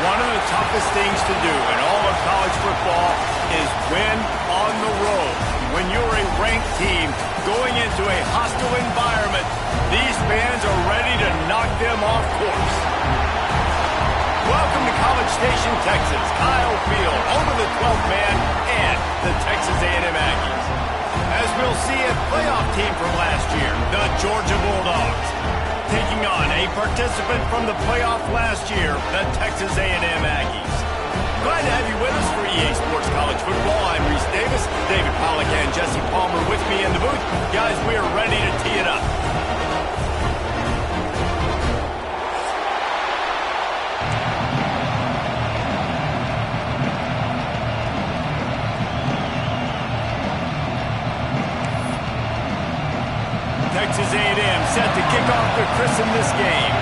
One of the toughest things to do in all of college football is win on the road. When you're a ranked team going into a hostile environment, these fans are ready to knock them off course. Welcome to College Station, Texas. Kyle Field, over the 12th man, and the Texas A&M Aggies. As we'll see, a playoff team from last year, the Georgia Bulldogs, taking on a participant from the playoff last year, the Texas A&M Aggies. Glad to have you with us for EA Sports College Football. I'm Reese Davis, David Pollack and Jesse Palmer with me in the booth. Guys, we are ready to tee it up. Texas A&M set to kick off to christen this game.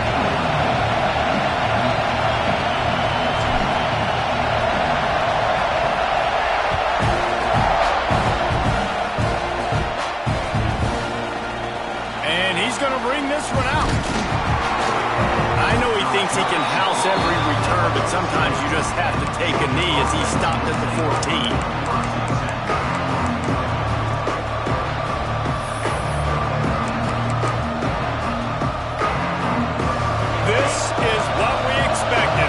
And he's going to bring this one out. I know he thinks he can house every return, but sometimes you just have to take a knee as he stopped at the 14.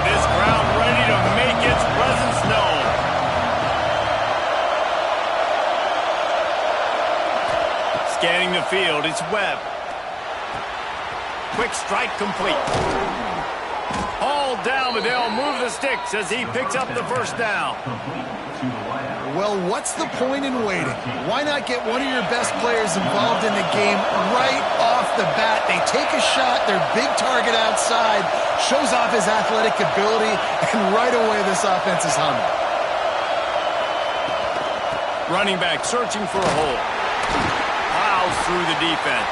This crowd ready to make its presence known. Scanning the field, it's Webb. Quick strike complete. All down, but they'll move the sticks as he picks up the first down. Well, what's the point in waiting? Why not get one of your best players involved in the game right off the bat? They take a shot, their big target outside, shows off his athletic ability, and right away this offense is humming. Running back searching for a hole. Plows through the defense.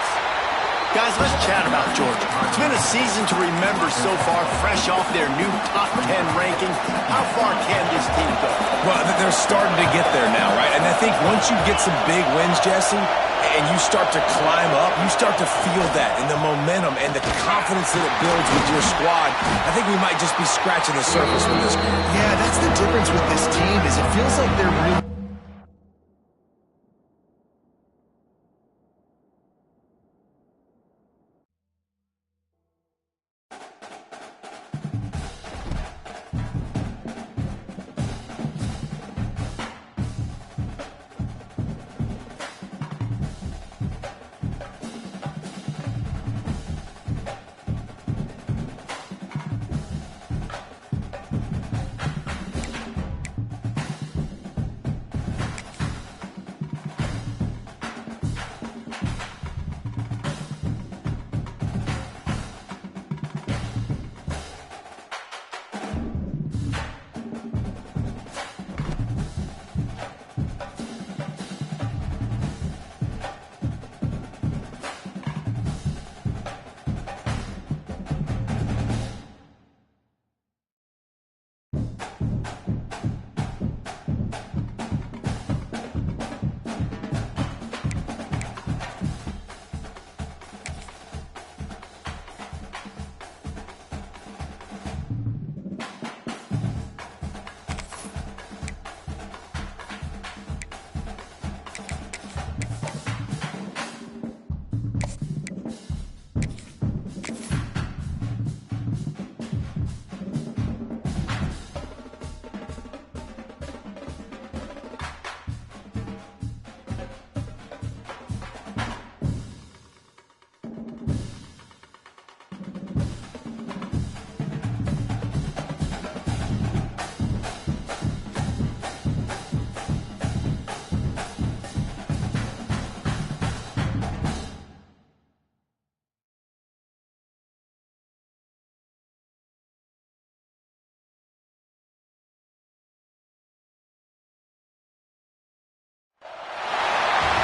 Guys, let's chat about Georgia. It's been a season to remember so far, fresh off their new top 10 ranking. How far can this team go? Well, they're starting to get there now, right? And I think once you get some big wins, Jesse, and you start to climb up, you start to feel that and the momentum and the confidence that it builds with your squad. I think we might just be scratching the surface with this group. Yeah, that's the difference with this team is it feels like they're really...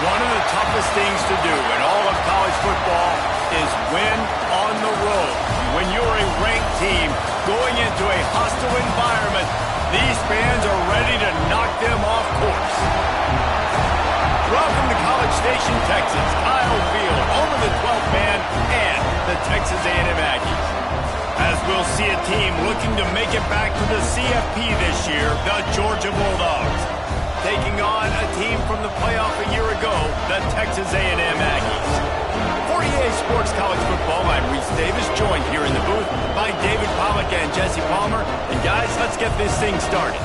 One of the toughest things to do in all of college football is win on the road. When you're a ranked team going into a hostile environment, these fans are ready to knock them off course. Welcome to College Station, Texas. Kyle Field, over the 12th man, and the Texas A&M Aggies. As we'll we'll see a team looking to make it back to the CFP this year, the Georgia Bulldogs, taking on a team from the playoff a year ago, the Texas A&M Aggies. For EA Sports College Football, I'm Reese Davis, joined here in the booth by David Pollack and Jesse Palmer. And guys, let's get this thing started.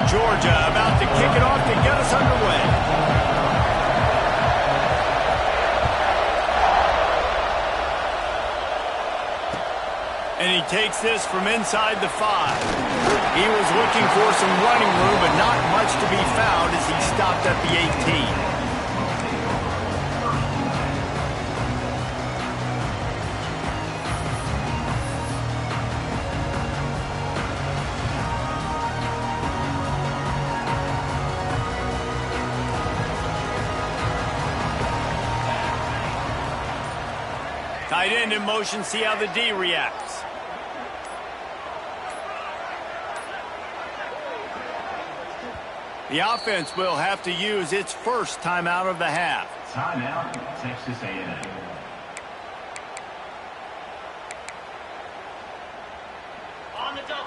Georgia about to kick it off to get us underway. And he takes this from inside the 5. He was looking for some running room, but not much to be found as he stopped at the 18. Tight end in motion, see how the D reacts. The offense will have to use its first timeout of the half. Timeout, Texas A&M. On the double.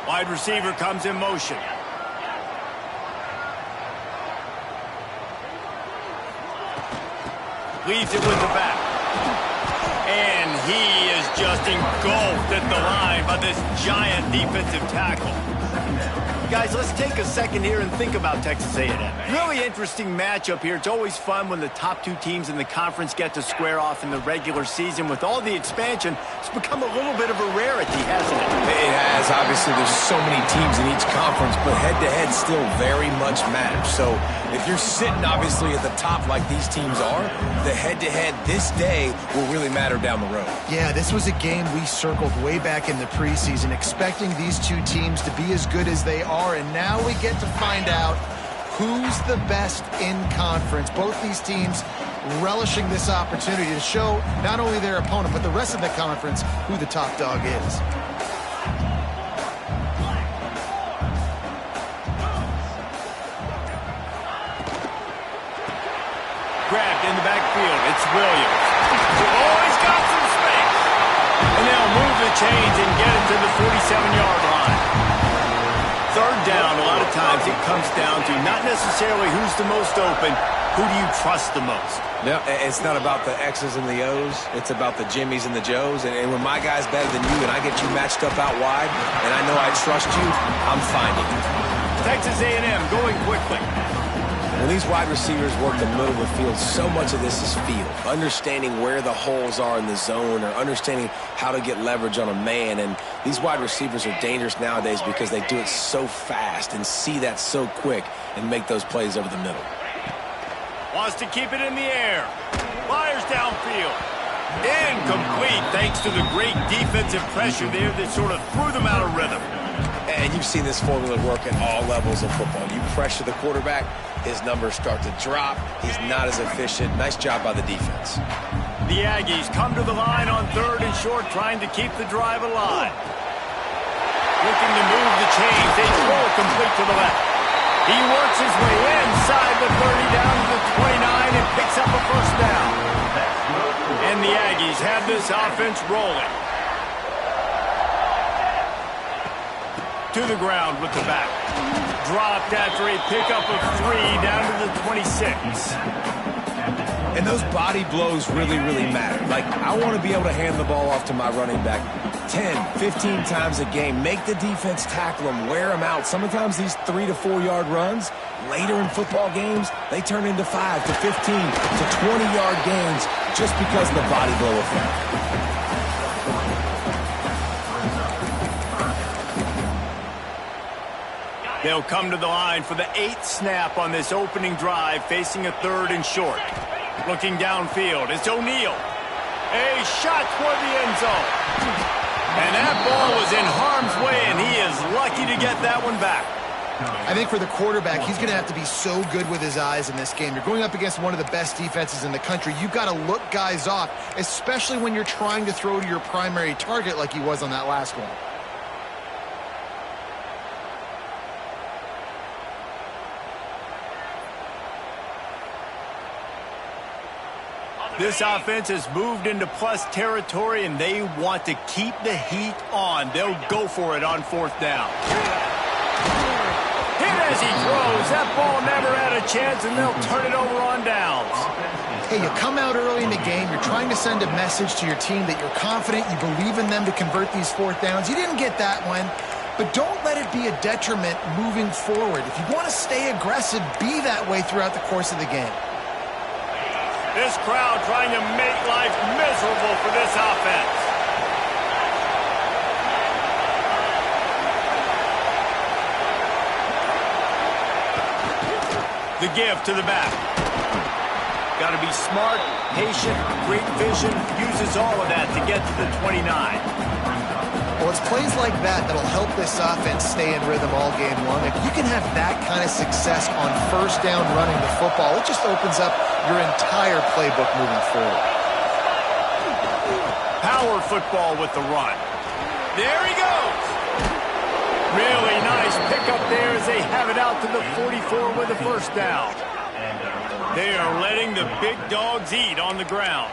Wide receiver comes in motion. Leads it with the back. And he is just engulfed at the line by this giant defensive tackle. Guys, let's take a second here and think about Texas A&M. Really interesting matchup here. It's always fun when the top two teams in the conference get to square off in the regular season. With all the expansion, it's become a little bit of a rarity, hasn't it? It has. Obviously, there's so many teams in each conference, but head-to-head still very much matters. So if you're sitting, obviously, at the top like these teams are, the head-to-head this day will really matter down the road. Yeah, this was a game we circled way back in the preseason, expecting these two teams to be as good as they are, and now we get to find out who's the best in conference. Both these teams relishing this opportunity to show not only their opponent, but the rest of the conference who the top dog is. Grabbed in the backfield. It's Williams. Oh, he's got some space. And they'll move the chains and get it to the 47-yard line. Third down, a lot of times it comes down to not necessarily who's the most open, who do you trust the most? Yeah, it's not about the X's and the O's. It's about the Jimmies and the Joes. And when my guy's better than you and I get you matched up out wide and I know I trust you, I'm finding it. Texas A&M going quickly. When these wide receivers work the middle of the field, so much of this is feel. Understanding where the holes are in the zone or understanding how to get leverage on a man. And these wide receivers are dangerous nowadays because they do it so fast and see that so quick and make those plays over the middle. Wants to keep it in the air. Fires downfield. Incomplete thanks to the great defensive pressure there that sort of threw them out of rhythm. And you've seen this formula work at all levels of football. You pressure the quarterback, his numbers start to drop. He's not as efficient. Nice job by the defense. The Aggies come to the line on 3rd and short, trying to keep the drive alive. Looking to move the chains. They throw it complete to the left. He works his way inside the 30 down to the 29 and picks up a first down. And the Aggies have this offense rolling. To the ground with the back. Dropped after a pickup of 3 down to the 26. And those body blows really, really matter. Like, I want to be able to hand the ball off to my running back 10, 15 times a game. Make the defense tackle them, wear them out. Sometimes these 3 to 4 yard runs, later in football games, they turn into 5 to 15 to 20-yard gains just because of the body blow effect. They'll come to the line for the 8th snap on this opening drive, facing a 3rd and short. Looking downfield, it's O'Neal. A shot toward the end zone. And that ball was in harm's way, and he is lucky to get that one back. I think for the quarterback, he's going to have to be so good with his eyes in this game. You're going up against one of the best defenses in the country. You've got to look guys off, especially when you're trying to throw to your primary target like he was on that last one. This offense has moved into plus territory, and they want to keep the heat on. They'll go for it on fourth down. Hit as he throws. That ball never had a chance, and they'll turn it over on downs. Hey, you come out early in the game. You're trying to send a message to your team that you're confident, you believe in them to convert these fourth downs. You didn't get that one, but don't let it be a detriment moving forward. If you want to stay aggressive, be that way throughout the course of the game. This crowd trying to make life miserable for this offense. The give to the back. Got to be smart, patient, great vision. Uses all of that to get to the 29. Well, it's plays like that that'll help this offense stay in rhythm all game long. If you can have that kind of success on first down running the football, it just opens up your entire playbook moving forward. Power football with the run. There he goes. Really nice pickup there as they have it out to the 44 with a first down. They are letting the big dogs eat on the ground.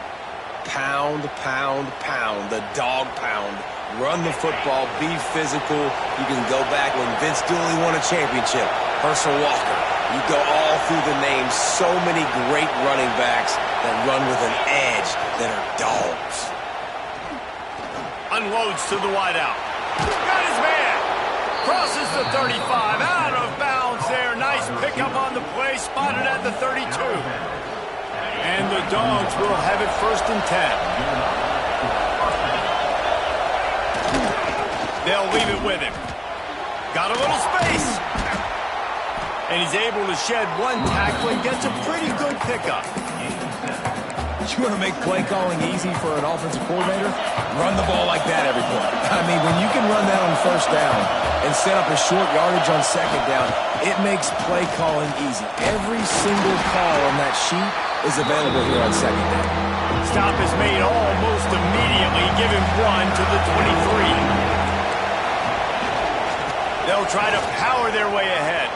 Pound, pound, pound. The dog pound. Run the football, be physical. You can go back when Vince Dooley won a championship. Herschel Walker. You go all through the names. So many great running backs that run with an edge that are dogs. Unloads to the wideout. Got his man. Crosses the 35. Out of bounds there. Nice pickup on the play. Spotted at the 32. And the Dogs will have it first and 10. They'll leave it with him. Got a little space. And he's able to shed one tackle and gets a pretty good pickup. You want to make play calling easy for an offensive coordinator? Run the ball like that every play. I mean, when you can run that on first down and set up a short yardage on second down, it makes play calling easy. Every single call on that sheet is available here on second down. Stop is made almost immediately. Give him one to the 23. They'll try to power their way ahead.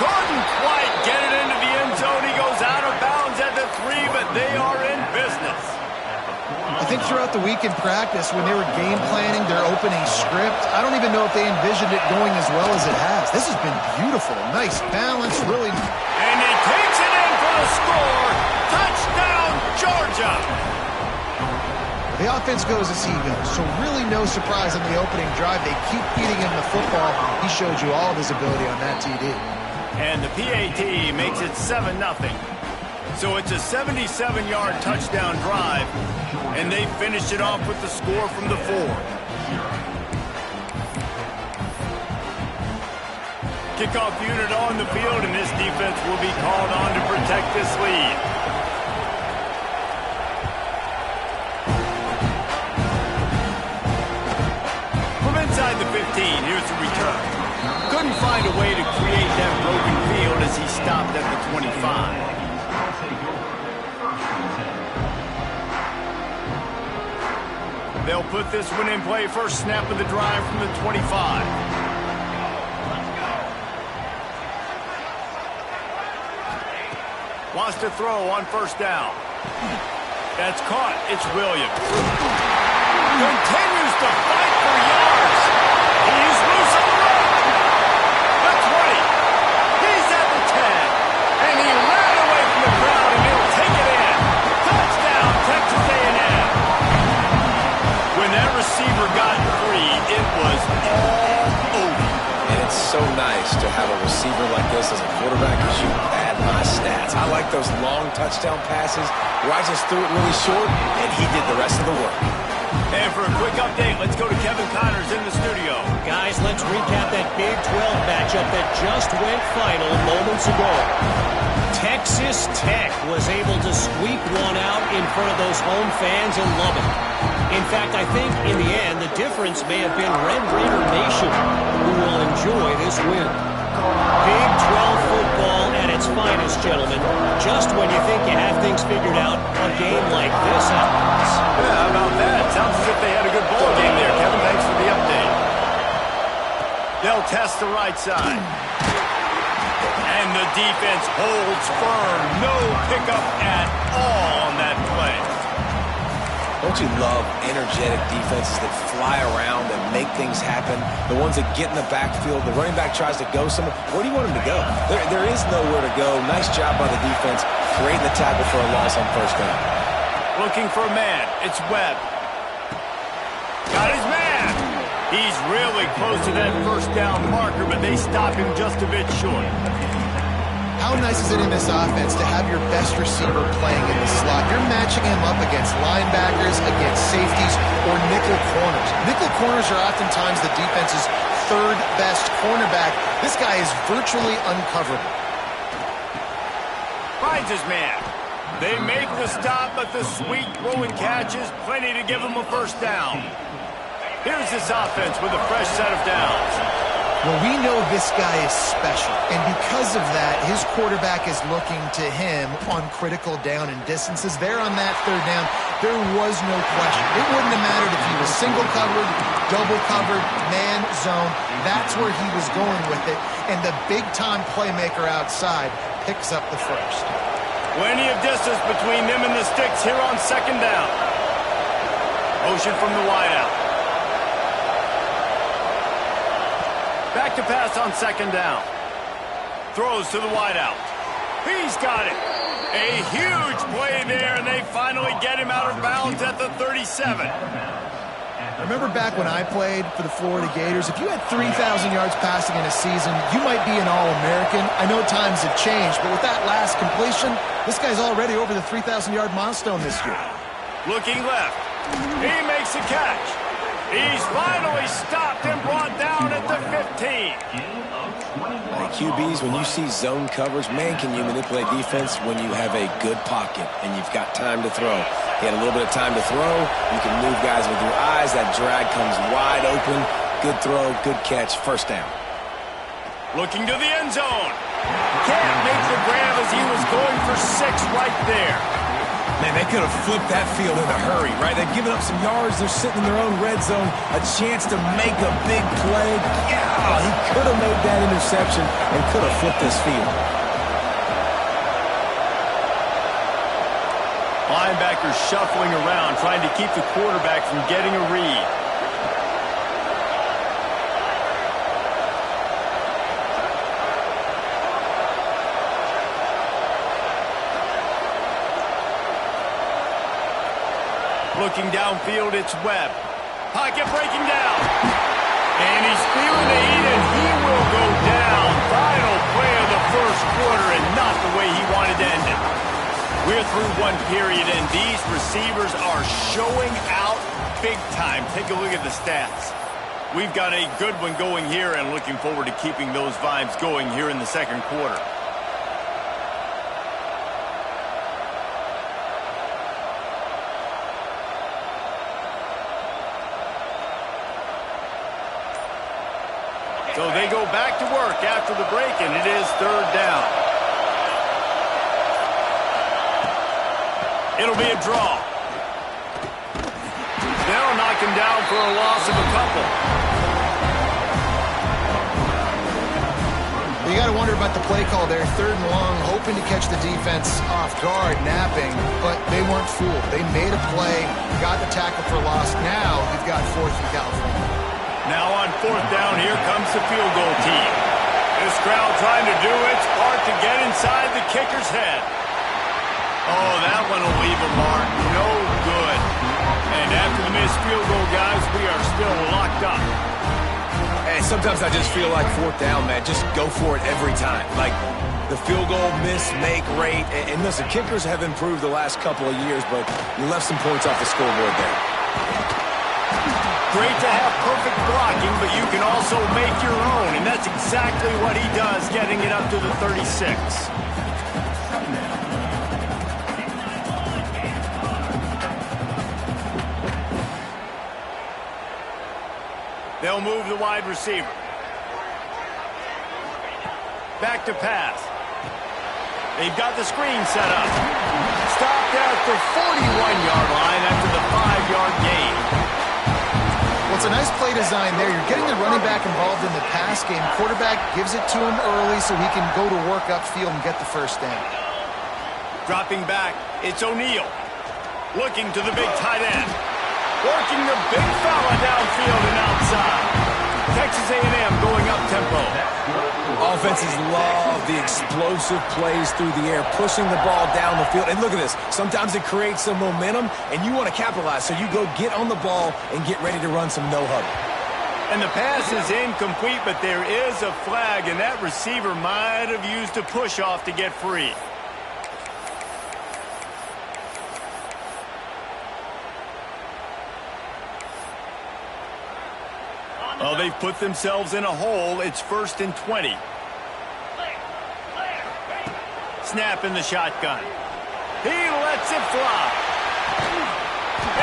Couldn't quite get it into the end zone. He goes out of bounds at the 3, but they are in business. I think throughout the week in practice, when they were game planning their opening script, I don't even know if they envisioned it going as well as it has. This has been beautiful. Nice balance, really. And he takes it in for the score. Touchdown, Georgia. The offense goes as he goes, so really no surprise on the opening drive. They keep feeding him the football. He showed you all of his ability on that TD. And the PAT makes it 7-0. So it's a 77-yard touchdown drive, and they finished it off with the score from the 4. Kickoff unit on the field, and this defense will be called on to protect this lead. Inside the 15, here's the return. Couldn't find a way to create that broken field as he stopped at the 25. They'll put this one in play. First snap of the drive from the 25. Wants to throw on first down. That's caught. It's Williams. Continues to fight for yards. He's loose on the run. The 20. He's at the 10. And he ran away from the crowd, and he'll take it in. Touchdown, Texas A&M. When that receiver got free, it was all over. And it's so nice to have a receiver like this as a quarterback because you pad my stats. I like those long touchdown passes where I just threw it really short, and he did the rest of the work. And for a quick update, let's go to Kevin Connors in the studio. Guys, let's recap that Big 12 matchup that just went final moments ago. Texas Tech was able to squeak one out in front of those home fans in Lubbock. In fact, I think in the end, the difference may have been Red Raider Nation who will enjoy this win. Big 12 football at its finest, gentlemen. Just when you think you have things figured out, a game like this happens. Yeah, how about that? Sounds as if they had a good ball game there, Kevin. Thanks for the update. They'll test the right side. And the defense holds firm. No pickup at all on that play. Don't you love energetic defenses that fly around and make things happen? The ones that get in the backfield, the running back tries to go somewhere. Where do you want him to go? There is nowhere to go. Nice job by the defense, creating the tackle for a loss on first down. Looking for a man. It's Webb. Got his man. He's really close to that first down marker, but they stop him just a bit short. How nice is it in this offense to have your best receiver playing in the slot? You're matching him up against linebackers, against safeties, or nickel corners. Nickel corners are oftentimes the defense's third best cornerback. This guy is virtually uncoverable. Finds his man. They make the stop, but the sweet throw and catch is plenty to give him a first down. Here's this offense with a fresh set of downs. Well, we know this guy is special, and because of that, his quarterback is looking to him on critical down and distances. There on that third down, there was no question. It wouldn't have mattered if he was single covered, double covered, man, zone. That's where he was going with it, and the big-time playmaker outside picks up the first. Plenty of distance between them and the sticks here on second down. Motion from the wideout. Back to pass on second down. Throws to the wideout. He's got it. A huge play there, and they finally get him out of bounds at the 37. Remember back when I played for the Florida Gators, if you had 3,000 yards passing in a season, you might be an All-American. I know times have changed, but with that last completion, this guy's already over the 3,000-yard milestone this year. Looking left. He makes a catch. He's finally stopped and brought down at the 15. QBs, when you see zone coverage, man, can you manipulate defense when you have a good pocket and you've got time to throw. He had a little bit of time to throw. You can move guys with your eyes. That drag comes wide open. Good throw, good catch, first down. Looking to the end zone. Can't make the grab as he was going for 6 right there. Man, they could have flipped that field in a hurry, right? They've given up some yards. They're sitting in their own red zone. A chance to make a big play. Yeah, he could have made that interception and could have flipped this field. Linebackers shuffling around, trying to keep the quarterback from getting a read. Looking downfield, it's Webb. Pocket breaking down. And he's feeling the heat, and he will go down. Final play of the first quarter, and not the way he wanted to end it. We're through one period, and these receivers are showing out big time. Take a look at the stats. We've got a good one going here, and looking forward to keeping those vibes going here in the second quarter. So they go back to work after the break, and it is third down. It'll be a draw. They'll knock him down for a loss of a couple. You got to wonder about the play call there. Third and long, hoping to catch the defense off guard, napping, but they weren't fooled. They made a play, got the tackle for loss. Now you've got fourth and California. Now on fourth down, here comes the field goal team. This crowd trying to do its part to get inside the kicker's head. Oh, that one will leave a mark. No good. And after the missed field goal, guys, we are still locked up. Hey, sometimes I just feel like fourth down, man. Just go for it every time. Like the field goal miss, make rate. And listen, kickers have improved the last couple of years, but you left some points off the scoreboard there. Great to have perfect blocking, but you can also make your own, and that's exactly what he does, getting it up to the 36. They'll move the wide receiver. Back to pass. They've got the screen set up. Stopped at the 41-yard line after the 5-yard gain. Well, it's a nice play design there. You're getting the running back involved in the pass game. Quarterback gives it to him early so he can go to work upfield and get the first down. Dropping back, it's O'Neal. Looking to the big tight end. Working the big fella downfield and outside. Texas A&M going up tempo. Offenses love the explosive plays through the air, pushing the ball down the field. And look at this. Sometimes it creates some momentum, and you want to capitalize. So you go get on the ball and get ready to run some no-huddle. And the pass is incomplete, but there is a flag, and that receiver might have used a push-off to get free. Well, they've put themselves in a hole. It's 1st and 20. Snap in the shotgun. He lets it fly.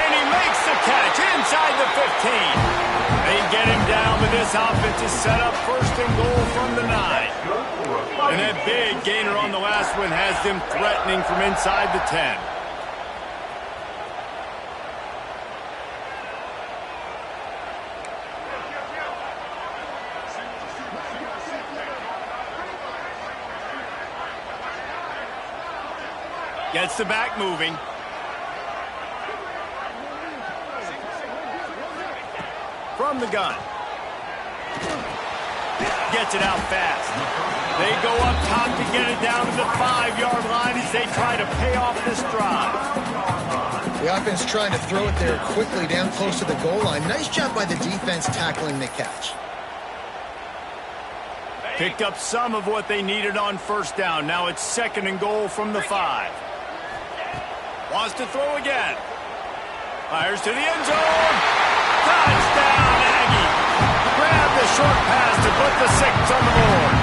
And he makes the catch inside the 15. They get him down, but this offense is set up 1st and goal from the 9. And that big gainer on the last one has them threatening from inside the 10. Gets the back moving. From the gun. Gets it out fast. They go up top to get it down to the 5-yard line as they try to pay off this drive. The offense trying to throw it there quickly down close to the goal line. Nice job by the defense tackling the catch. Picked up some of what they needed on 1st down. Now it's 2nd and goal from the 5. Wants to throw again. Fires to the end zone. Touchdown, Aggie. Grab the short pass to put the 6 on the board.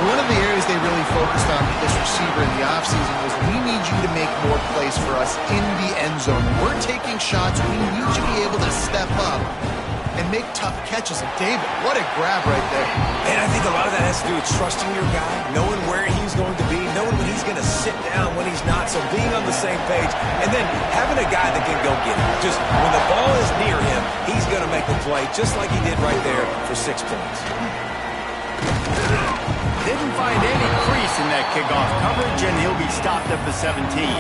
One of the areas they really focused on with this receiver in the offseason was we need you to make more plays for us in the end zone. We're taking shots. We need you to be able to step up and make tough catches. And David, what a grab right there. And I think a lot of that has to do with trusting your guy, knowing where he's going to be, knowing when he's going to sit down, when he's not. So being on the same page, and then having a guy that can go get it. Just when the ball is near him, he's going to make the play, just like he did right there for 6 points. Didn't find any crease in that kickoff coverage, and he'll be stopped at the 17.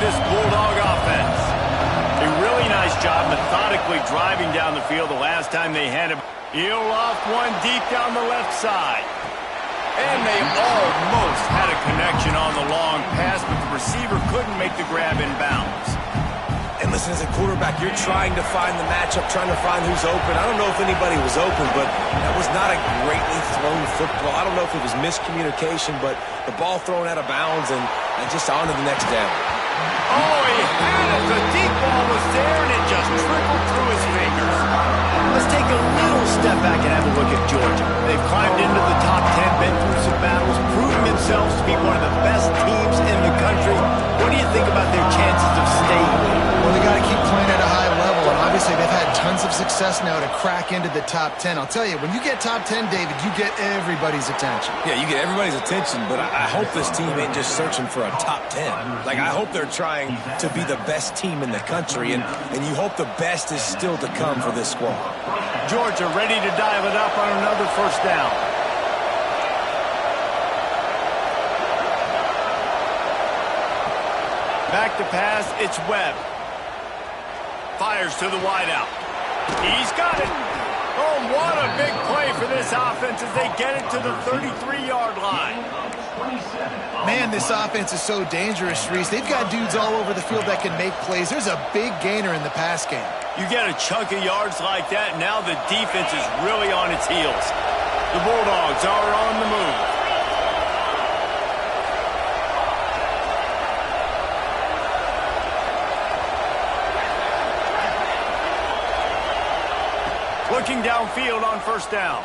This Bulldog offense. A really nice job methodically driving down the field the last time they had him. He'll off one deep down the left side. And they almost had a connection on the long pass, but the receiver couldn't make the grab in bounds. And listen, as a quarterback, you're trying to find the matchup, trying to find who's open. I don't know if anybody was open, but that was not a greatly thrown football. I don't know if it was miscommunication, but the ball thrown out of bounds and just on to the next down. Oh, he had it. The deep ball was there, and it just trickled through his fingers. Let's take a little step back and have a look at Georgia. They've climbed into the top 10, been through some battles, proven themselves to be one of the best teams in the country. What do you think about their chances of staying? Well, they got to keep playing at a high level, and obviously they've had tons of success now to crack into the top 10. I'll tell you, when you get top 10, David, you get everybody's attention. Yeah, you get everybody's attention, but I hope this team ain't just searching for a top 10. Like, I hope they're trying to be the best team in the country, and you hope the best is still to come for this squad. Georgia ready to dial it up on another 1st down. Back to pass, it's Webb. Fires to the wideout. He's got it. Oh, what a big play for this offense as they get it to the 33-yard line. Man, this offense is so dangerous, Reese. They've got dudes all over the field that can make plays. There's a big gainer in the pass game. You get a chunk of yards like that, now the defense is really on its heels. The Bulldogs are on the move. Looking downfield on first down.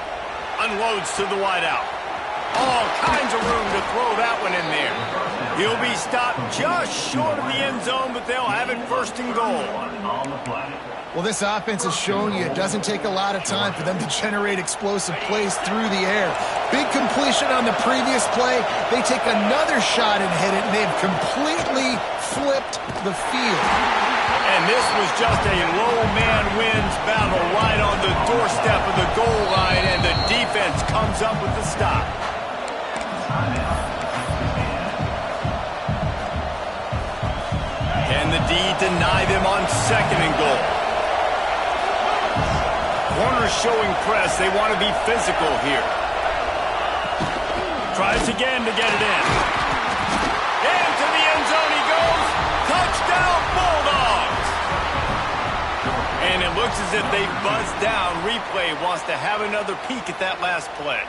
Unloads to the wideout. All kinds of room to throw that one in there. He'll be stopped just short of the end zone, but they'll have it first and goal. Well, this offense is showing you it doesn't take a lot of time for them to generate explosive plays through the air. Big completion on the previous play. They take another shot and hit it, and they've completely flipped the field. And this was just a low man wins battle right on the doorstep of the goal line, and the defense comes up with the stop. Can the D deny them on second and goal? Corners showing press. They want to be physical here. Tries again to get it in. Into the end zone he goes. Touchdown, Bulldogs! And it looks as if they buzzed down. Replay wants to have another peek at that last play.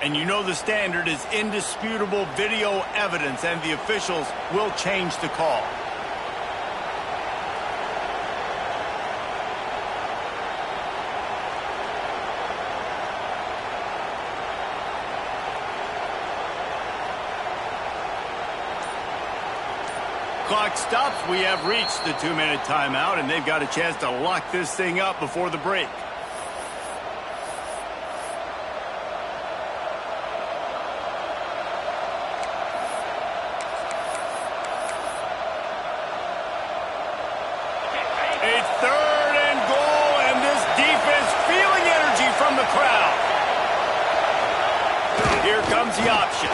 And you know the standard is indisputable video evidence, and the officials will change the call. Clock stops. We have reached the 2-minute timeout, and they've got a chance to lock this thing up before the break. Here comes the option.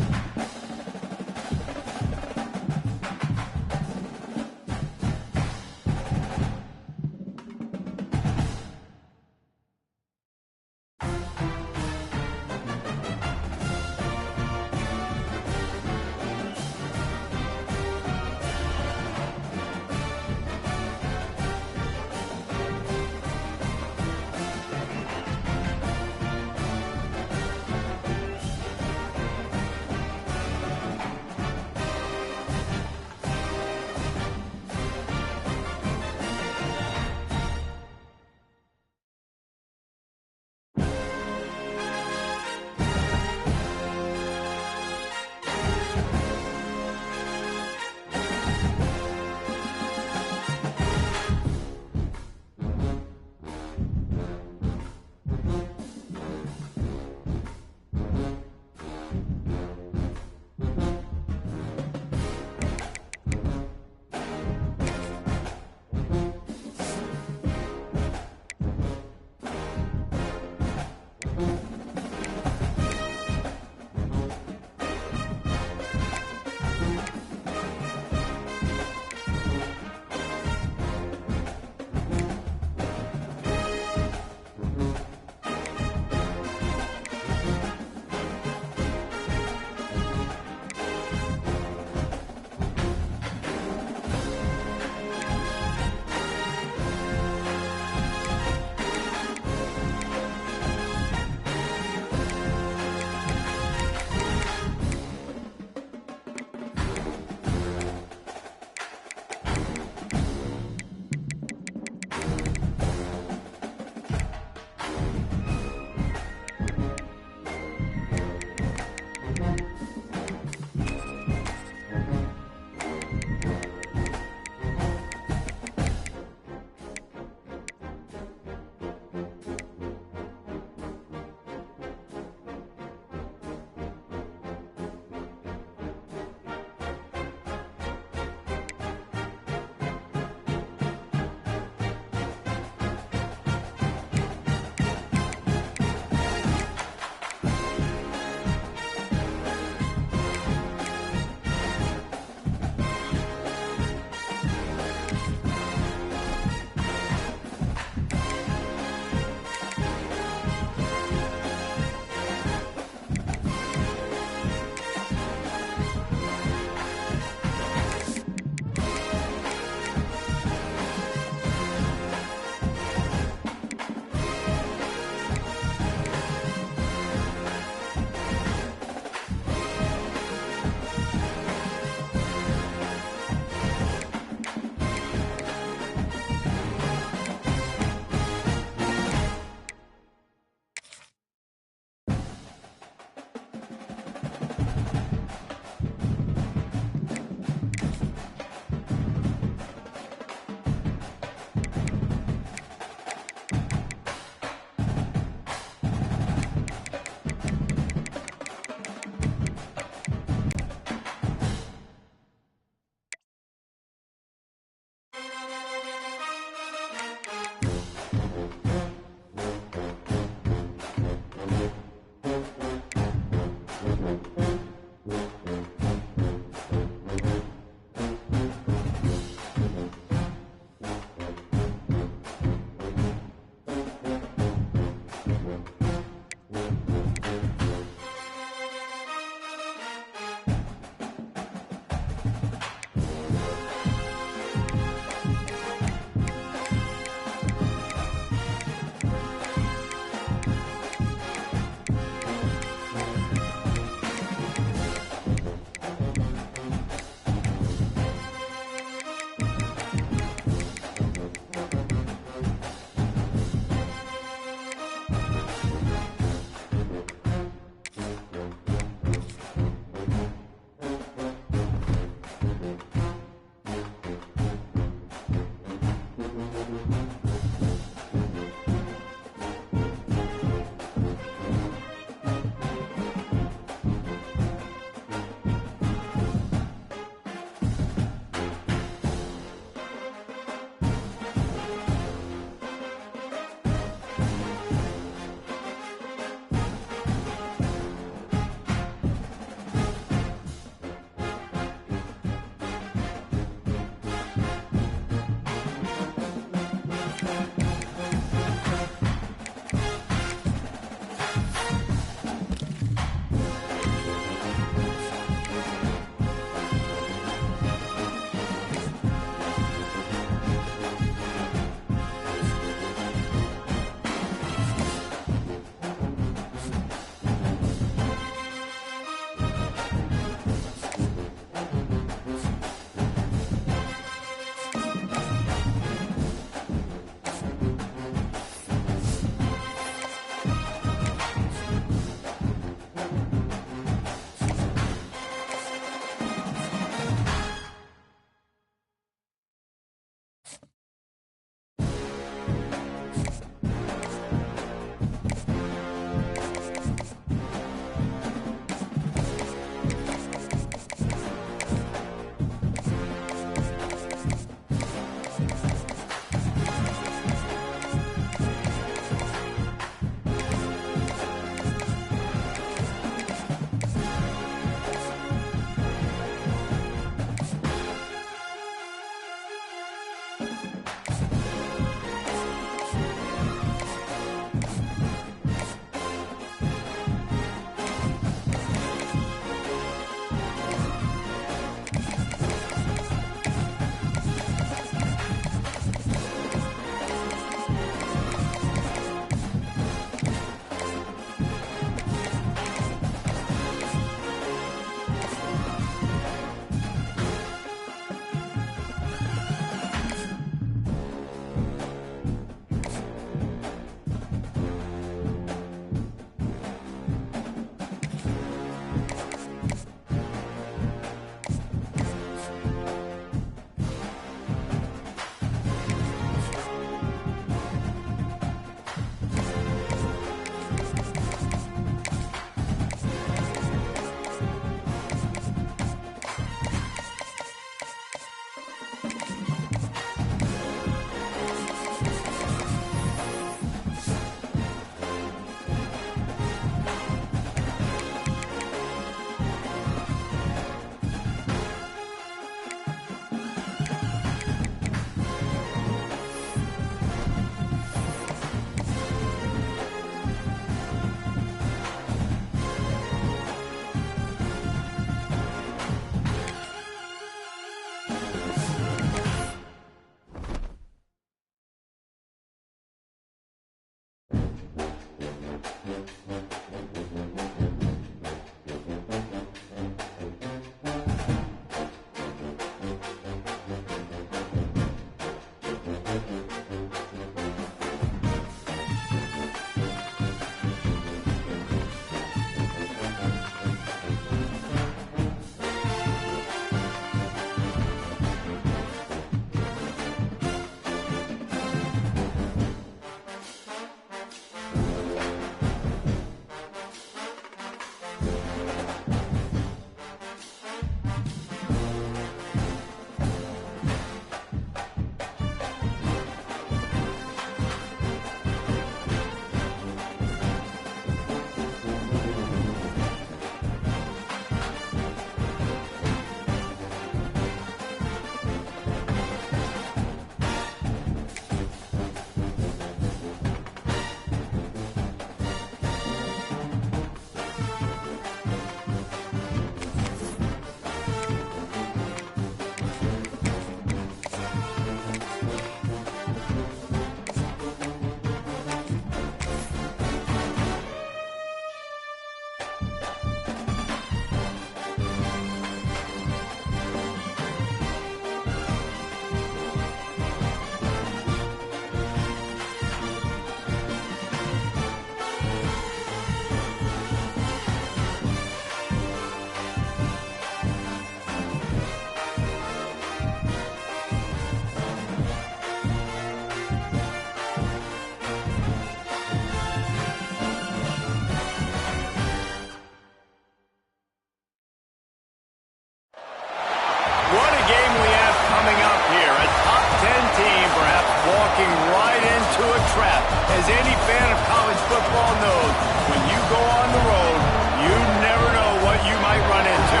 As any fan of college football knows, when you go on the road, you never know what you might run into.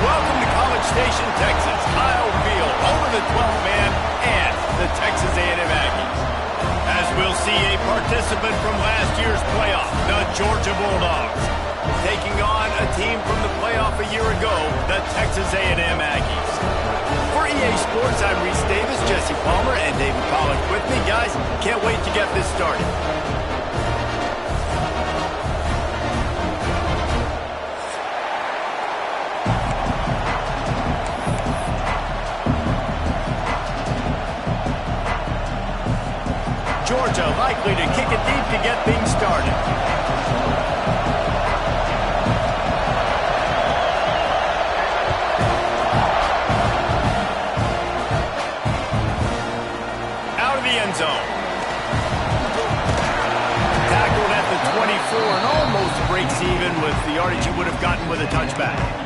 Welcome to College Station, Texas. Kyle Field over the 12th man and the Texas A&M Aggies. As we'll see a participant from last year's playoff, the Georgia Bulldogs, taking on a team from the playoff a year ago, the Texas A&M Aggies. For EA Sports, I'm Reese Davis, Jesse Palmer, and David Pollack with me. Guys, can't wait to get this started. Georgia likely to kick it deep to get things started. Out of the end zone. Tackled at the 24 and almost breaks even with the yardage he would have gotten with a touchback.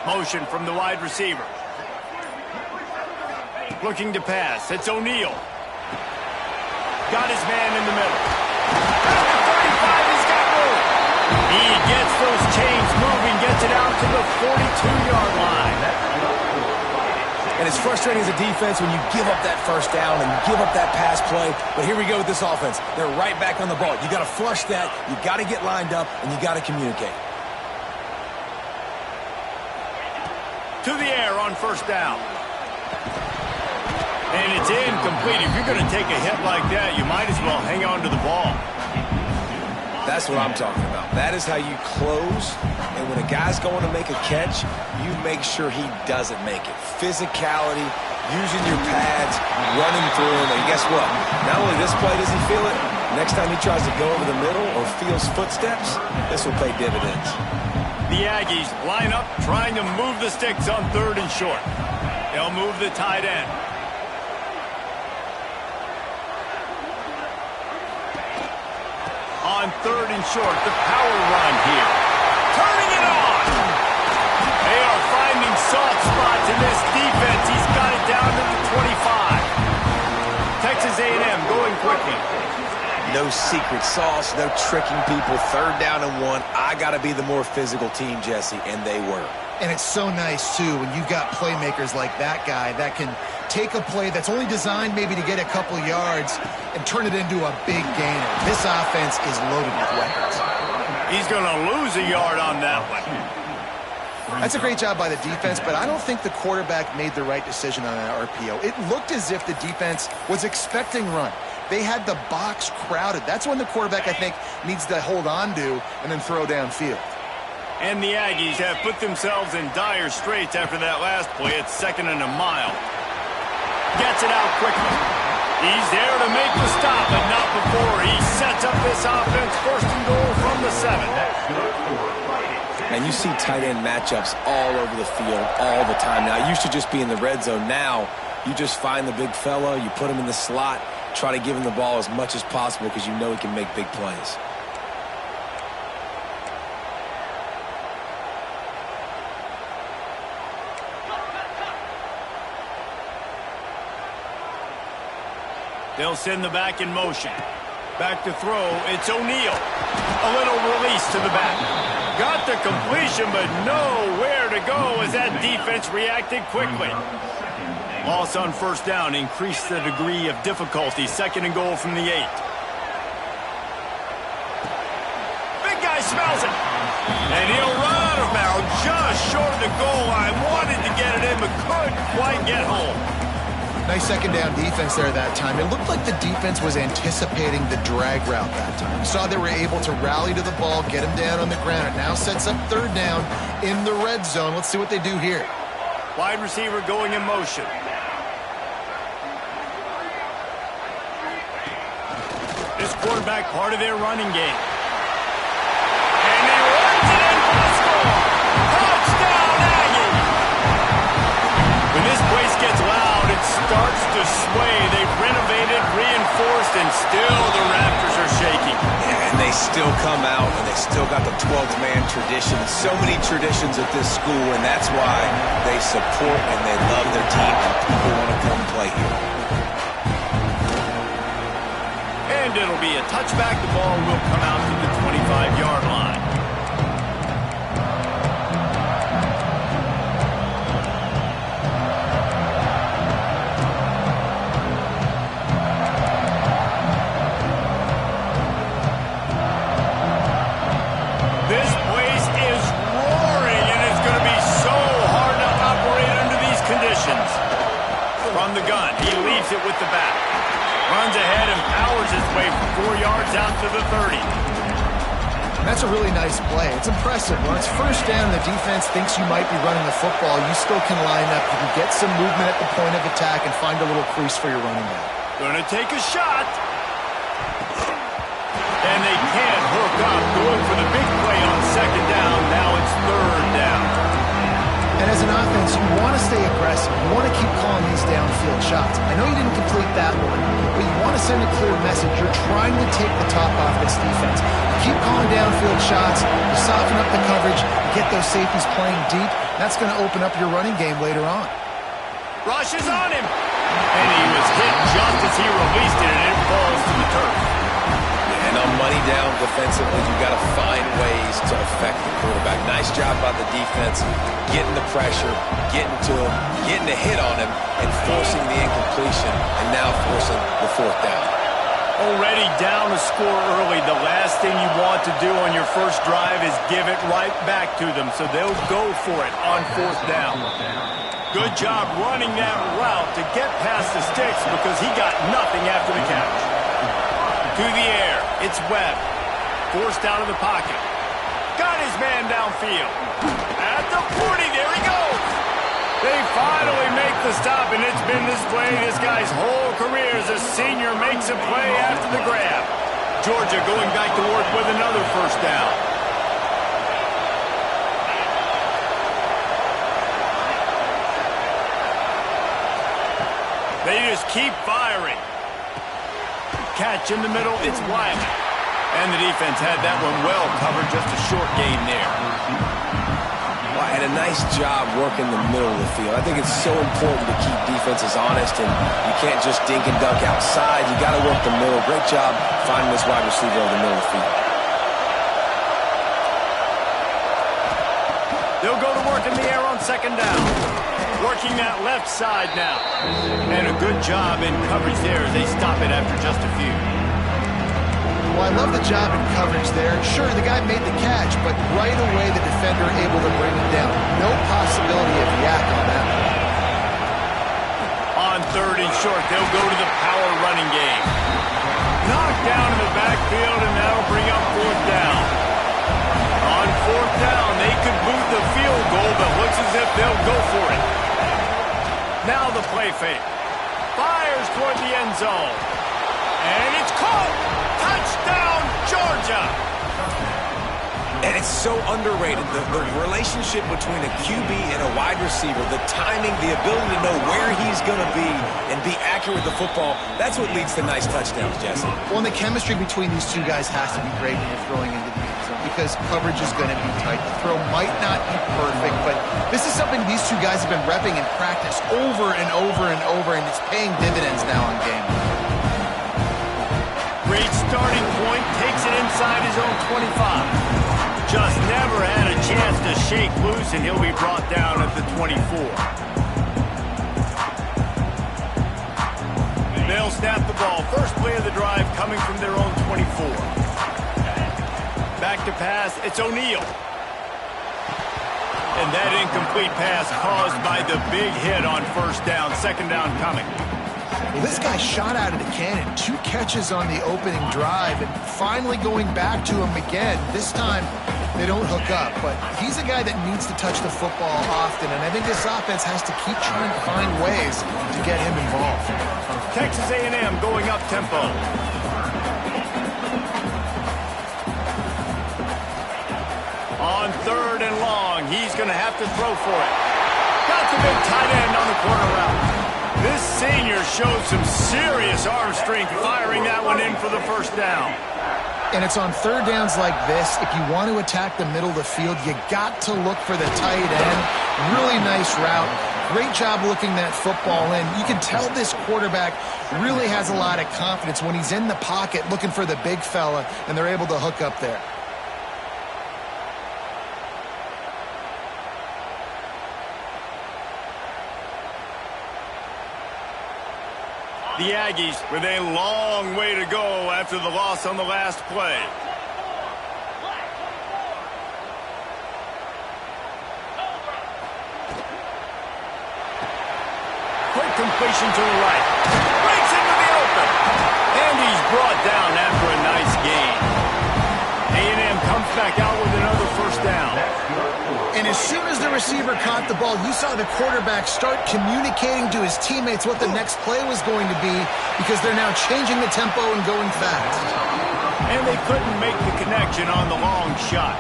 Motion from the wide receiver. Looking to pass. It's O'Neal. Got his man in the middle. At the 35, he's got room. He gets those chains moving, gets it out to the 42-yard line. And it's frustrating as a defense when you give up that first down and give up that pass play. But here we go with this offense. They're right back on the ball. You got to flush that. You got to get lined up, and you got to communicate. To the air on first down. And it's incomplete. If you're going to take a hit like that, you might as well hang on to the ball. That's what I'm talking about. That is how you close. And when a guy's going to make a catch, you make sure he doesn't make it. Physicality, using your pads, running through him. And guess what? Not only this play does he feel it, next time he tries to go over the middle or feels footsteps, this will pay dividends. The Aggies line up, trying to move the sticks on third and short. They'll move the tight end. On third and short, the power run here. Turning it on! They are finding soft spots in this defense. He's got it down to the 25. Texas A&M going quickly. No secret sauce, no tricking people. Third down and 1. I got to be the more physical team, Jesse, and they were. And it's so nice, too, when you've got playmakers like that guy that can take a play that's only designed maybe to get a couple yards and turn it into a big gainer. This offense is loaded with weapons. He's going to lose a yard on that one. That's a great job by the defense, but I don't think the quarterback made the right decision on that RPO. It looked as if the defense was expecting run. They had the box crowded. That's when the quarterback, I think, needs to hold on to and then throw downfield. And the Aggies have put themselves in dire straits after that last play. It's 2nd and a mile. Gets it out quickly. He's there to make the stop, but not before. He sets up this offense 1st and goal from the 7. And you see tight end matchups all over the field all the time. Now, it used to just be in the red zone. Now, you just find the big fellow, you put him in the slot, try to give him the ball as much as possible because you know he can make big plays. They'll send the back in motion. Back to throw, it's O'Neal. A little release to the back. Got the completion, but nowhere to go as that defense reacted quickly. Loss on first down increased the degree of difficulty. 2nd and goal from the 8. Big guy smells it. And he'll run out of bounds just short of the goal line. Wanted to get it in, but couldn't quite get home. Nice 2nd down defense there that time. It looked like the defense was anticipating the drag route that time. You saw they were able to rally to the ball, get him down on the ground. It now sets up 3rd down in the red zone. Let's see what they do here. Wide receiver going in motion. This quarterback part of their running game. And he runs it in for the score. Touchdown, Aggies! still come out, and they still got the 12th man tradition. So many traditions at this school, and that's why they support and they love their team, and people want to come play here. And it'll be a touchback. The ball will come out to the 25-yard line. This place is roaring, and it's going to be so hard to operate under these conditions. From the gun, he leaves it with the back. Runs ahead and powers his way for 4 yards out to the 30. That's a really nice play. It's impressive. When it's first down, the defense thinks you might be running the football. You still can line up. You can get some movement at the point of attack and find a little crease for your running back. Going to take a shot. And they can't hook up. Going for the big play on second down. Now it's third down. And as an offense, you want to stay aggressive. You want to keep calling these downfield shots. I know you didn't complete that one, but you want to send a clear message. You're trying to take the top off this defense. You keep calling downfield shots. You soften up the coverage. You get those safeties playing deep. That's going to open up your running game later on. Rush is on him. And he was hit just as he released it, and it falls to the turf. And on money down defensively, you've got to find ways to affect the quarterback. Nice job by the defense, getting the pressure, getting to him, getting a hit on him, and forcing the incompletion, and now forcing the fourth down. Already down a score early. The last thing you want to do on your first drive is give it right back to them, so they'll go for it on fourth down. Good job running that route to get past the sticks because he got nothing after the catch. To the air, it's Webb. Forced out of the pocket. Got his man downfield. At the 40, there he goes. They finally make the stop, and it's been this way this guy's whole career as a senior makes a play after the grab. Georgia going back to work with another first down. They just keep firing. Catch in the middle, it's Wiley. And the defense had that one well covered, just a short gain there. Well, and a nice job working the middle of the field. I think it's so important to keep defenses honest, and you can't just dink and dunk outside. You got to work the middle. Great job finding this wide receiver over the middle of the field. They'll go to work in the air on second down. Working that left side now. And a good job in coverage there as they stop it after just a few. Well, I love the job in coverage there. Sure, the guy made the catch, but right away the defender able to bring him down. No possibility of yak on that one. On third and short, they'll go to the power running game. Knocked down in the backfield, and that'll bring up fourth down. On fourth down, they could boot the field goal, but looks as if they'll go for it. Now the play fake. Fires toward the end zone. And it's caught. Touchdown, Georgia. And it's so underrated, the relationship between a QB and a wide receiver, the timing, the ability to know where he's going to be and be accurate with the football, that's what leads to nice touchdowns, Jesse. Well, and the chemistry between these two guys has to be great when you're throwing into the end zone because coverage is going to be tight. The throw might not be perfect, but this is something these two guys have been repping in practice over and over and over, and it's paying dividends now on game. Great starting point, takes it inside his own 25. Just never had a chance to shake loose, and he'll be brought down at the 24. They'll snap the ball. First play of the drive coming from their own 24. Back to pass, it's O'Neal. And that incomplete pass caused by the big hit on first down. Second down coming. Well, this guy shot out of the cannon. 2 catches on the opening drive, and finally going back to him again. This time, they don't hook up, but he's a guy that needs to touch the football often, and I think this offense has to keep trying to find ways to get him involved. Texas A&M going up tempo. On third and long, he's going to have to throw for it. Got the big tight end on the corner route. This senior showed some serious arm strength firing that one in for the first down. And it's on third downs like this. If you want to attack the middle of the field, you got to look for the tight end. Really nice route. Great job looking that football in. You can tell this quarterback really has a lot of confidence when he's in the pocket looking for the big fella, and they're able to hook up there. The Aggies with a long way to go after the loss on the last play. Quick completion to the right. Breaks into the open. And he's brought down after a nice gain. A&M comes back out with another first down. And as soon as the receiver caught the ball, you saw the quarterback start communicating to his teammates what the next play was going to be, because they're now changing the tempo and going fast. And they couldn't make the connection on the long shot.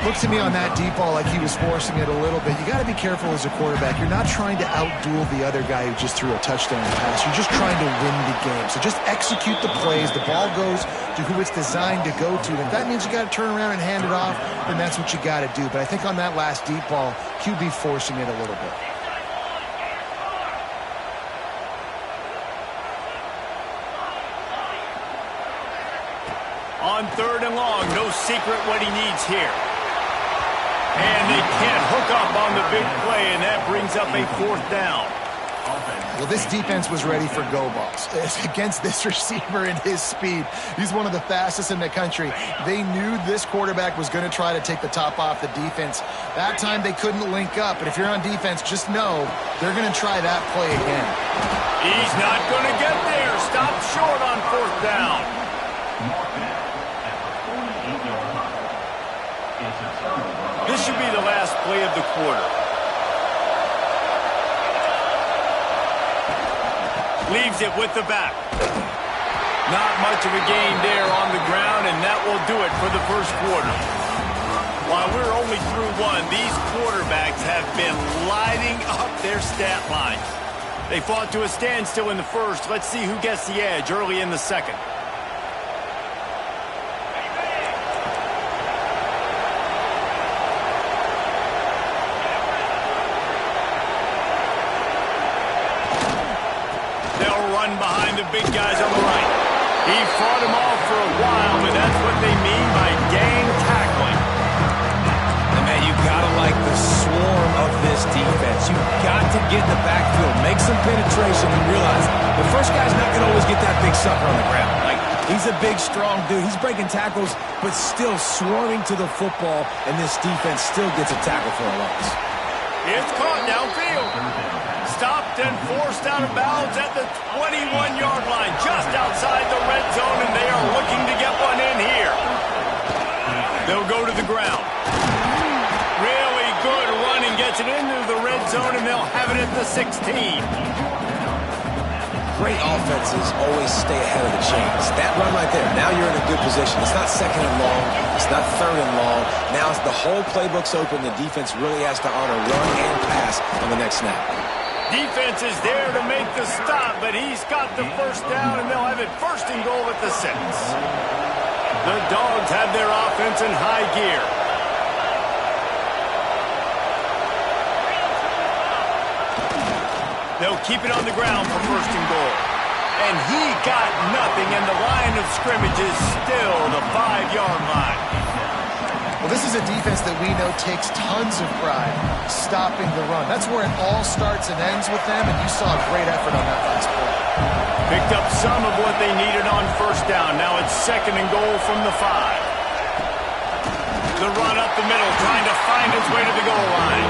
Looked to me on that deep ball like he was forcing it a little bit. You got to be careful as a quarterback. You're not trying to outduel the other guy who just threw a touchdown pass. You're just trying to win the game. So just execute the plays. The ball goes to who it's designed to go to. And if that means you got to turn around and hand it off, then that's what you got to do. But I think on that last deep ball, QB forcing it a little bit. On third and long, no secret what he needs here. And they can't hook up on the big play, and that brings up a fourth down. Well, this defense was ready for go balls. Against this receiver and his speed, he's one of the fastest in the country. They knew this quarterback was going to try to take the top off the defense. That time they couldn't link up, but if you're on defense, just know they're going to try that play again. He's not going to get there. Stopped short on fourth down. This should be the last play of the quarter. Leaves it with the back. Not much of a gain there on the ground, and that will do it for the first quarter. While we're only through one, these quarterbacks have been lighting up their stat lines. They fought to a standstill in the first. Let's see who gets the edge early in the second. Behind the big guys on the right. He fought them off for a while, but that's what they mean by gang tackling. And man, you gotta like the swarm of this defense. You got to get in the backfield, make some penetration, and realize the first guy's not gonna always get that big sucker on the ground. Like, he's a big, strong dude. He's breaking tackles, but still swarming to the football, and this defense still gets a tackle for a loss. It's caught downfield. Stopped and forced out of bounds at the 21-yard line, just outside the red zone, and they are looking to get one in here. They'll go to the ground. Really good running, gets it into the red zone, and they'll have it at the 16. Great offenses always stay ahead of the chains. That run right there, now you're in a good position. It's not second and long. It's not third and long. Now the whole playbook's open. The defense really has to honor run and pass on the next snap. Defense is there to make the stop, but he's got the first down, and they'll have it first and goal at the 6. The Dogs have their offense in high gear. They'll keep it on the ground for first and goal. And he got nothing, and the line of scrimmage is still the 5-yard line. Well, this is a defense that we know takes tons of pride stopping the run. That's where it all starts and ends with them, and you saw a great effort on that last play. Picked up some of what they needed on first down. Now it's second and goal from the 5. The run up the middle, trying to find his way to the goal line.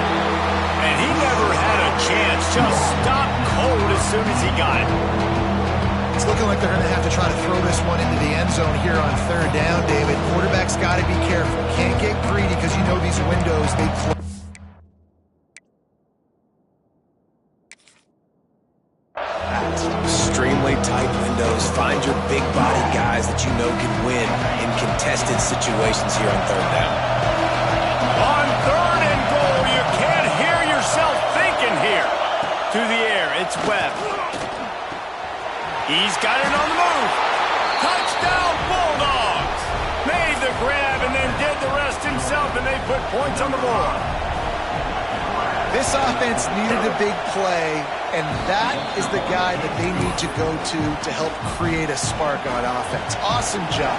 And he never had a chance, just stopped cold as soon as he got it. It's looking like they're going to have to try to throw this one into the end zone here on third down, David. Quarterback's got to be careful. Can't get greedy because you know these windows, they close. Extremely tight windows. Find your big body guys that you know can win in contested situations here on third down. On third and goal, you can't hear yourself thinking here. To the air, it's Webb. He's got it on the move. Touchdown, Bulldogs! put points on the board. This offense needed a big play, and that is the guy that they need to go to help create a spark on offense. Awesome job.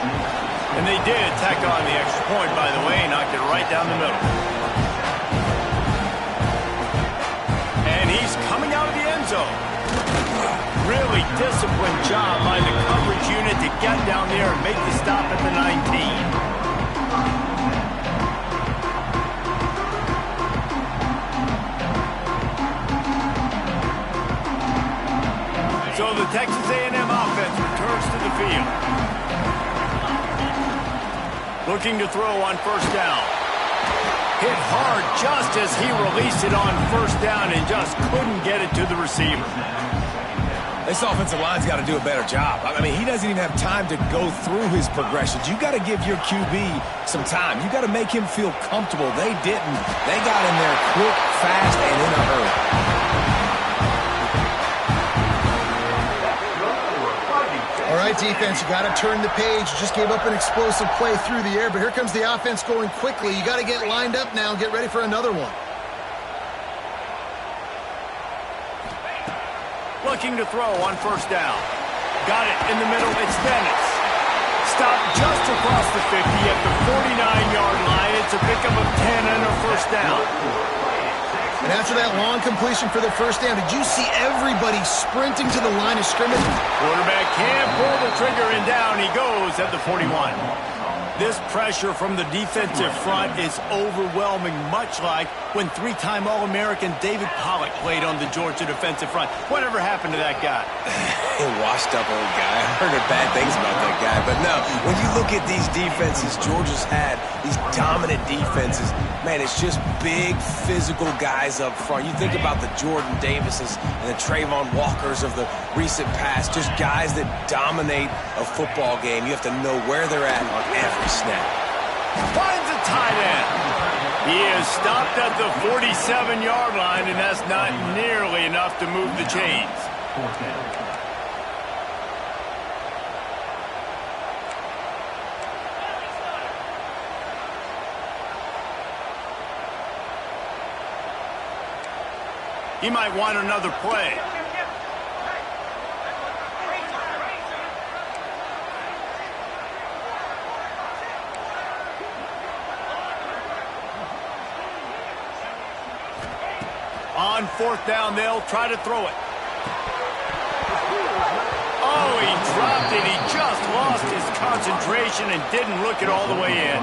And they did tack on the extra point, by the way, knocked it right down the middle. And he's coming out of the end zone. Really disciplined job by the coverage unit to get down there and make the stop at the 19. So the Texas A&M offense returns to the field. Looking to throw on first down. Hit hard just as he released it on first down and just couldn't get it to the receiver. This offensive line's got to do a better job. I mean, he doesn't even have time to go through his progressions. You got to give your QB some time. You got to make him feel comfortable. They didn't. They got in there quick, fast, and in a hurry. All right, defense, you got to turn the page. You just gave up an explosive play through the air, but here comes the offense going quickly. You got to get lined up now and get ready for another one. Looking to throw on first down. Got it in the middle. It's Dennis. Stopped just across the 50 at the 49-yard line. It's a pickup of 10 and a first down. And after that long completion for the first down, did you see everybody sprinting to the line of scrimmage? Quarterback can't pull the trigger, and down he goes at the 41. This pressure from the defensive front is overwhelming, much like when three-time All-American David Pollock played on the Georgia defensive front. Whatever happened to that guy? A washed-up old guy. I heard bad things about that guy. But no, when you look at these defenses Georgia's had, these dominant defenses, man, it's just big, physical guys up front. You think about the Jordan Davises and the Trayvon Walkers of the recent past, just guys that dominate a football game. You have to know where they're at on every snap. Finds a tight end. He is stopped at the 47-yard line, and that's not nearly enough to move the chains. He might want another play. On fourth down, they'll try to throw it. Oh, he dropped it. He just lost his concentration and didn't look it all the way in.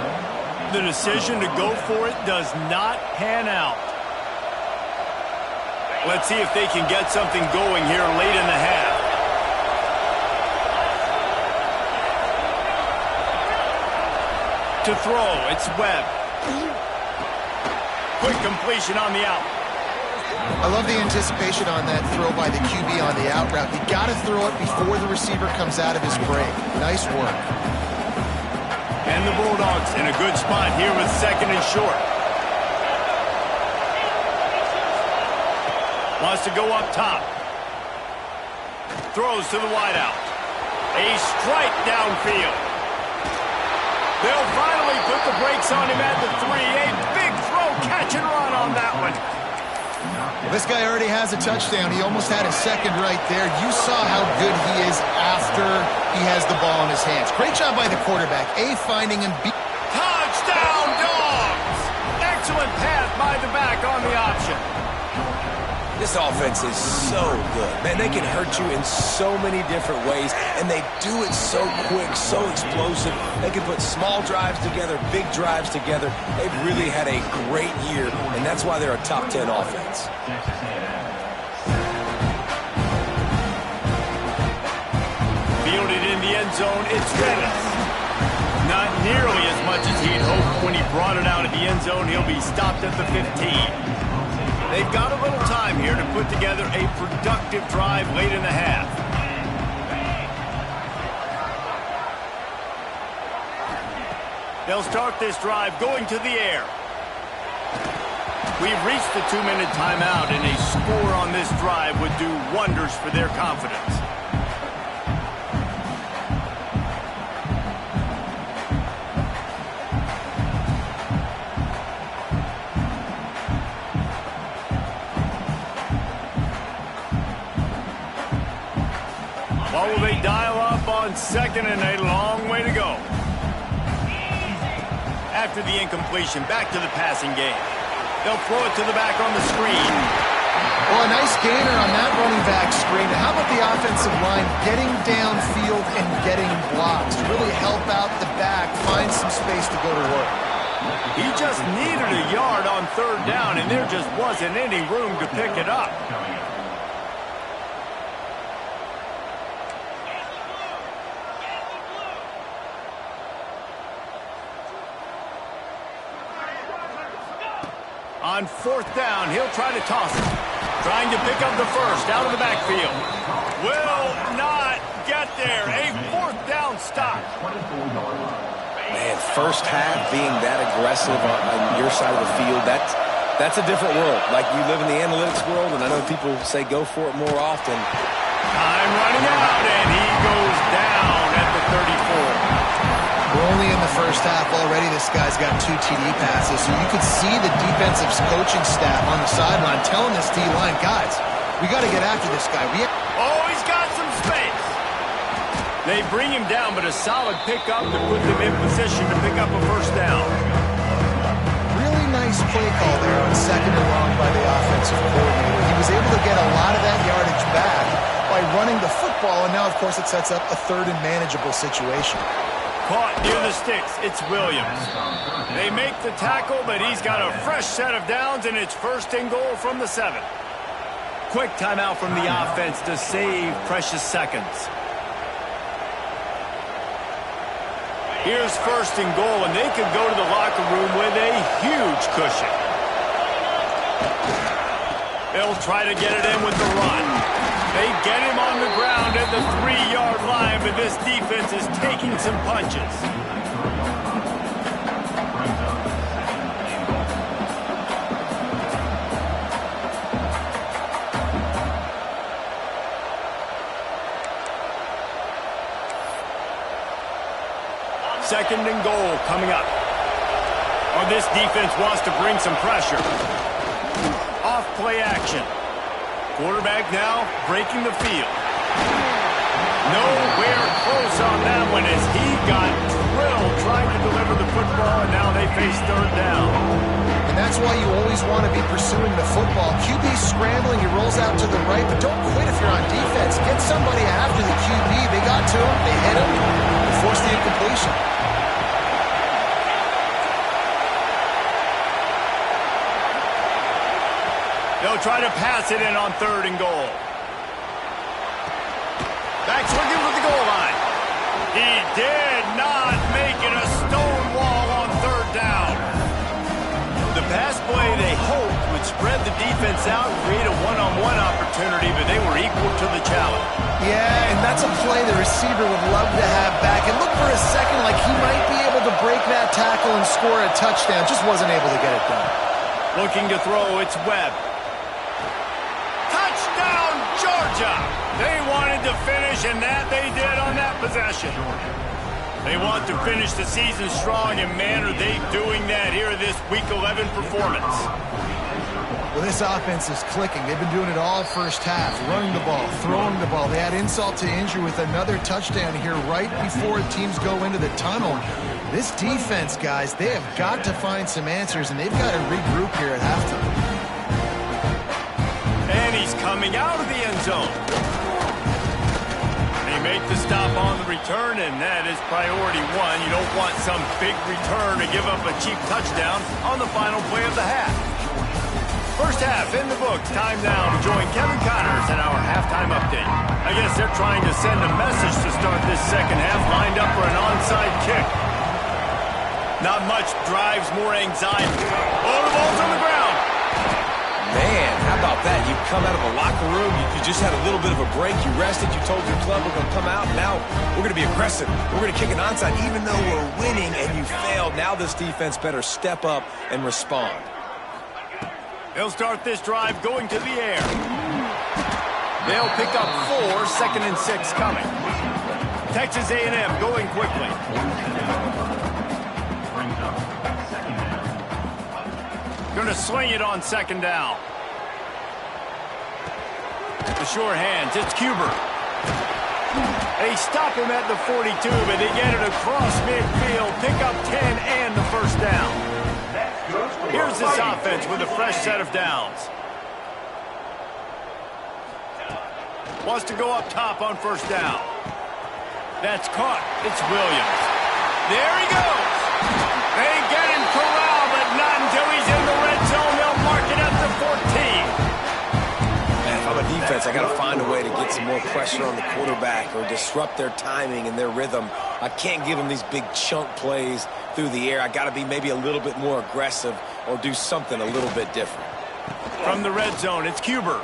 The decision to go for it does not pan out. Let's see if they can get something going here late in the half. To throw, it's Webb. Quick completion on the out. I love the anticipation on that throw by the QB on the out route. You got to throw it before the receiver comes out of his break. Nice work. And the Bulldogs in a good spot here with second and short. Wants to go up top. Throws to the wideout. A strike downfield. They'll finally put the brakes on him at the 3. A big throw, catch and run on that one. This guy already has a touchdown. He almost had a second right there. You saw how good he is after he has the ball in his hands. Great job by the quarterback. A, finding him. B. Touchdown, Dogs! Excellent pass by the back on the option. This offense is so good. Man, they can hurt you in so many different ways, and they do it so quick, so explosive. They can put small drives together, big drives together. They've really had a great year, and that's why they're a top 10 offense. Fielded in the end zone, it's Dennis. Not nearly as much as he'd hoped when he brought it out of the end zone. He'll be stopped at the 15. They've got a little time here to put together a productive drive late in the half. They'll start this drive going to the air. We've reached the 2-minute timeout, and a score on this drive would do wonders for their confidence. on second and a long way to go. After the incompletion, back to the passing game. They'll throw it to the back on the screen. Well, a nice gainer on that running back screen. How about the offensive line getting downfield and getting blocks to really help out the back, find some space to go to work? He just needed a yard on third down, and there just wasn't any room to pick it up. On fourth down, he'll try to toss it. Trying to pick up the first out of the backfield. Will not get there. A fourth down stop. Man, first half being that aggressive on your side of the field, that's a different world. Like, you live in the analytics world, and I know people say go for it more often. Time running out, and he goes down at the 34. We're only in the first half already. This guy's got 2 TD passes, so you could see the defensive coaching staff on the sideline telling this D-line, guys, we got to get after this guy. Oh, he's got some space. They bring him down, but a solid pickup to put them in position to pick up a first down. Really nice play call there on second and long by the offensive coordinator. He was able to get a lot of that yardage back by running the football, and now, of course, it sets up a third and manageable situation. Caught near the sticks. It's Williams. They make the tackle, but he's got a fresh set of downs, and it's first and goal from the 7. Quick timeout from the offense to save precious seconds. Here's first and goal, and they could go to the locker room with a huge cushion. They'll try to get it in with the run. They get him on the ground at the 3-yard line, but this defense is taking some punches. Second and goal coming up. Oh, this defense wants to bring some pressure. Off play action. Quarterback now breaking the field. Nowhere close on that one as he got drilled trying to deliver the football, and now they face third down. And that's why you always want to be pursuing the football. QB scrambling, he rolls out to the right, but don't quit if you're on defense. Get somebody after the QB. They got to him, they hit him, they forced the incompletion. They'll try to pass it in on third and goal. Back's looking for the goal line. He did not make it a stone wall on third down. The pass play they hoped would spread the defense out and create a one-on-one opportunity, but they were equal to the challenge. Yeah, and that's a play the receiver would love to have back. It looked for a second like he might be able to break that tackle and score a touchdown. Just wasn't able to get it done. Looking to throw, it's Webb. Touchdown, Georgia! They wanted to finish, and that they did on that possession. They want to finish the season strong, and man, are they doing that here this Week 11 performance. Well, this offense is clicking. They've been doing it all first half, running the ball, throwing the ball. They had insult to injury with another touchdown here right before teams go into the tunnel. This defense, guys, they have got to find some answers, and they've got to regroup here at halftime. And he's coming out of the end zone. They make the stop on the return, and that is priority one. You don't want some big return to give up a cheap touchdown on the final play of the half. First half in the books. Time now to join Kevin Connors in our halftime update. I guess they're trying to send a message to start this second half, lined up for an onside kick. Not much drives more anxiety. Oh, the ball's on the ground. Man, how about that? You come out of the locker room, you just had a little bit of a break, you rested, you told your club we're going to come out, now we're going to be aggressive. We're going to kick an onside even though we're winning, and you failed. Now this defense better step up and respond. They'll start this drive going to the air. They'll pick up 4, second and 6 coming. Texas A&M going quickly. Going to swing it on second down. The sure hands, it's Cuber. They stop him at the 42, but they get it across midfield, pick up 10 and the first down. Here's this offense with a fresh set of downs. Wants to go up top on first down. That's caught. It's Williams. There he goes. They get him corralled, but not until he's in the red zone. They'll mark it up to 14. Man, if I'm a defense, I got to find a way to get some more pressure on the quarterback or disrupt their timing and their rhythm. I can't give them these big chunk plays through the air. I got to be maybe a little bit more aggressive or do something a little bit different. From the red zone, it's Cuber.